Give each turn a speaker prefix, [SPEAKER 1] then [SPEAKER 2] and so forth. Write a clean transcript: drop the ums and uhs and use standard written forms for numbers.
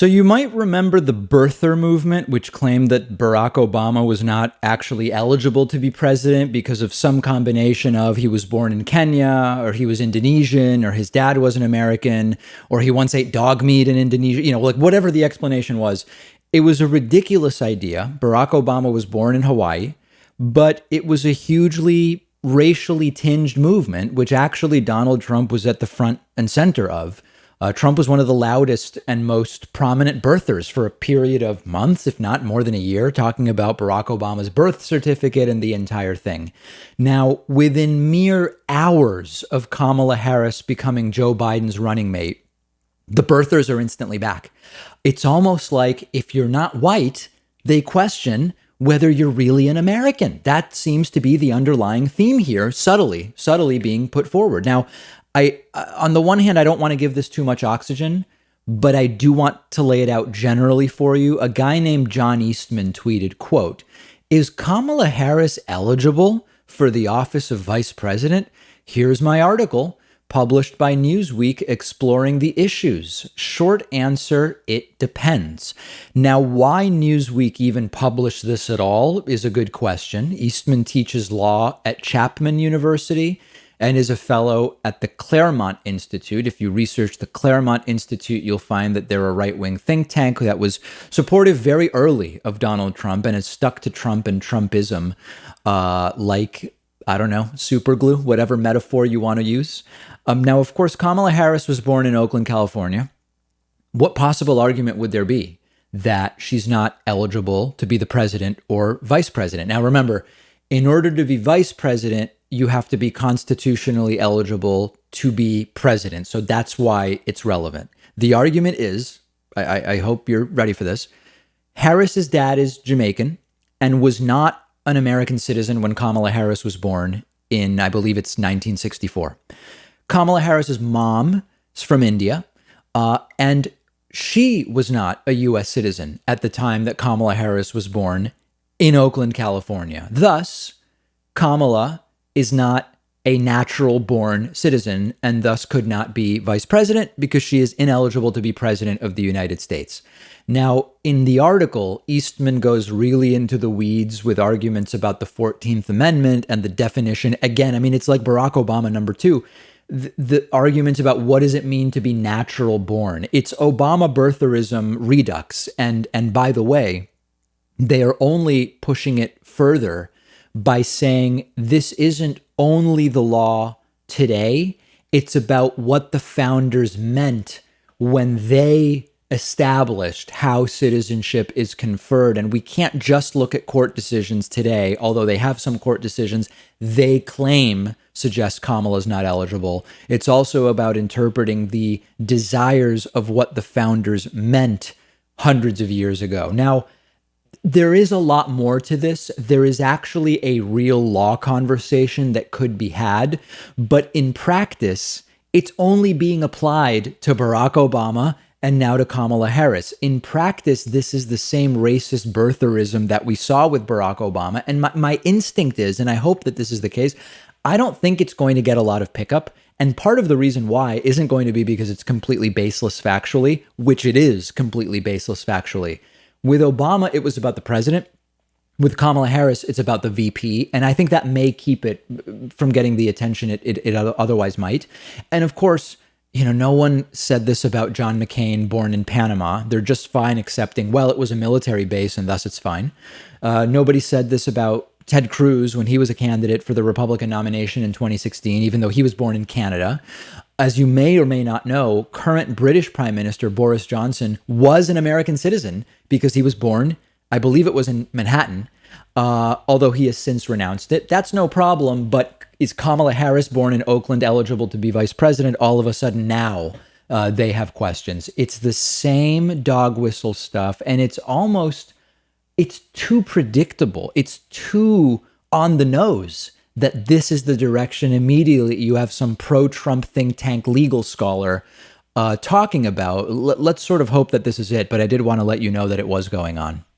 [SPEAKER 1] So you might remember the birther movement, which claimed that Barack Obama was not actually eligible to be president because of some combination of he was born in Kenya, or he was Indonesian, or his dad was an American, or he once ate dog meat in Indonesia, like whatever the explanation was. It was a ridiculous idea. Barack Obama was born in Hawaii, but it was a hugely racially tinged movement, which actually Donald Trump was at the front and center of. Trump was one of the loudest and most prominent birthers for a period of months, if not more than a year, talking about Barack Obama's birth certificate and the entire thing. Now, within mere hours of Kamala Harris becoming Joe Biden's running mate, the birthers are instantly back. It's almost like if you're not white, they question whether you're really an American. That seems to be the underlying theme here, subtly being put forward. Now, on the one hand, I don't want to give this too much oxygen, but I do want to lay it out generally for you. A guy named John Eastman tweeted, quote, "Is Kamala Harris eligible for the office of vice president? Here's my article published by Newsweek exploring the issues. Short answer, it depends." Now, why Newsweek even published this at all is a good question. Eastman teaches law at Chapman University and is a fellow at the Claremont Institute. If you research the Claremont Institute, you'll find that they're a right-wing think tank that was supportive very early of Donald Trump and has stuck to Trump and Trumpism like, I don't know, super glue, whatever metaphor you want to use. Now, of course, Kamala Harris was born in Oakland, California. What possible argument would there be that she's not eligible to be the president or vice president? Now, remember, in order to be vice president, you have to be constitutionally eligible to be president. So that's why it's relevant. The argument is, I hope you're ready for this, Harris's dad is Jamaican and was not an American citizen when Kamala Harris was born in, I believe it's 1964. Kamala Harris's mom is from India, and she was not a U.S. citizen at the time that Kamala Harris was born in Oakland, California. Thus, Kamala is not a natural-born citizen and thus could not be vice president because she is ineligible to be president of the United States. Now, in the article, Eastman goes really into the weeds with arguments about the 14th Amendment and the definition. Again, I mean, it's like Barack Obama number two. The arguments about what does it mean to be natural born. It's Obama birtherism redux. And by the way, they are only pushing it further by saying this isn't only the law today, it's about what the founders meant when they established how citizenship is conferred. And we can't just look at court decisions today, although they have some court decisions they claim suggest Kamala's not eligible. It's also about interpreting the desires of what the founders meant hundreds of years ago. Now, there is a lot more to this. There is actually a real law conversation that could be had, but in practice, it's only being applied to Barack Obama and now to Kamala Harris. In practice, this is the same racist birtherism that we saw with Barack Obama. And my instinct is, and I hope that this is the case, I don't think it's going to get a lot of pickup. And part of the reason why isn't going to be because it's completely baseless factually, which it is completely baseless factually. With Obama, it was about the president. With Kamala Harris, it's about the VP. And I think that may keep it from getting the attention it otherwise might. And of course, no one said this about John McCain, born in Panama. They're just fine accepting, well, it was a military base and thus it's fine. Nobody said this about Ted Cruz when he was a candidate for the Republican nomination in 2016, even though he was born in Canada. As you may or may not know, current British Prime Minister Boris Johnson was an American citizen because he was born, I believe it was in Manhattan, although he has since renounced it. That's no problem, but is Kamala Harris, born in Oakland, eligible to be vice president? All of a sudden now they have questions. It's the same dog whistle stuff, and it's too predictable. It's too on the nose that this is the direction immediately you have some pro-Trump think tank legal scholar talking about. Let's sort of hope that this is it, but I did want to let you know that it was going on.